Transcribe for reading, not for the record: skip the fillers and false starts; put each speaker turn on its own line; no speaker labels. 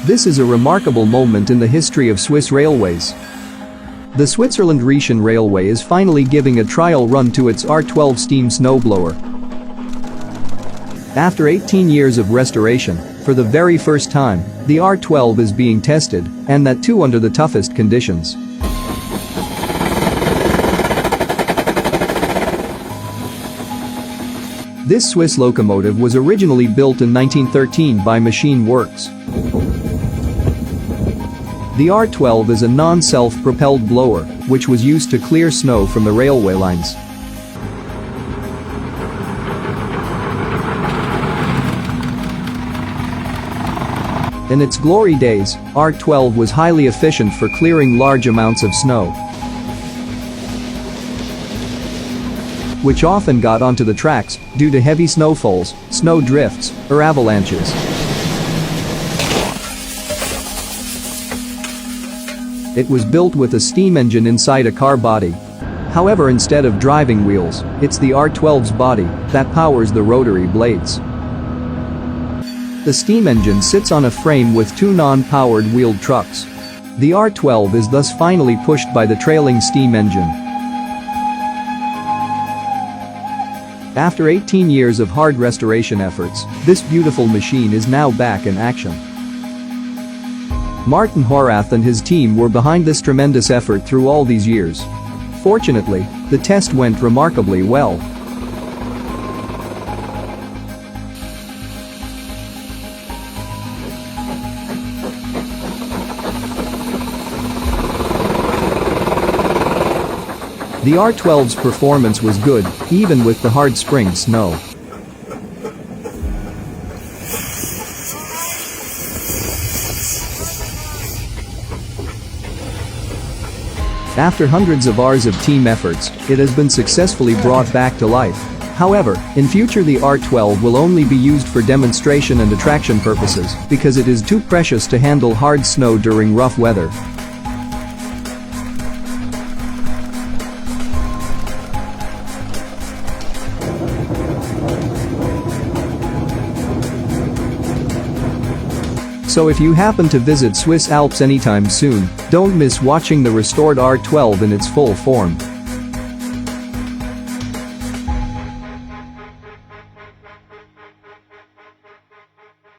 This is a remarkable moment in the history of Swiss railways. The Switzerland-Rhetian Railway is finally giving a trial run to its R12 steam snowblower. After 18 years of restoration, for the very first time, the R12 is being tested, and that too under the toughest conditions. This Swiss locomotive was originally built in 1913 by Machine Works. The R12 is a non-self-propelled blower, which was used to clear snow from the railway lines. In its glory days, R12 was highly efficient for clearing large amounts of snow, which often got onto the tracks due to heavy snowfalls, snow drifts, or avalanches. It was built with a steam engine inside a car body. However, instead of driving wheels, it's the R12's body that powers the rotary blades. The steam engine sits on a frame with two non-powered wheeled trucks. The R12 is thus finally pushed by the trailing steam engine. After 18 years of hard restoration efforts, this beautiful machine is now back in action. Martin Horath and his team were behind this tremendous effort through all these years. Fortunately, the test went remarkably well. The R12's performance was good, even with the hard spring snow. After hundreds of hours of team efforts, it has been successfully brought back to life. However, in future the R12 will only be used for demonstration and attraction purposes because it is too precious to handle hard snow during rough weather. So if you happen to visit Swiss Alps anytime soon, don't miss watching the restored R12 in its full form.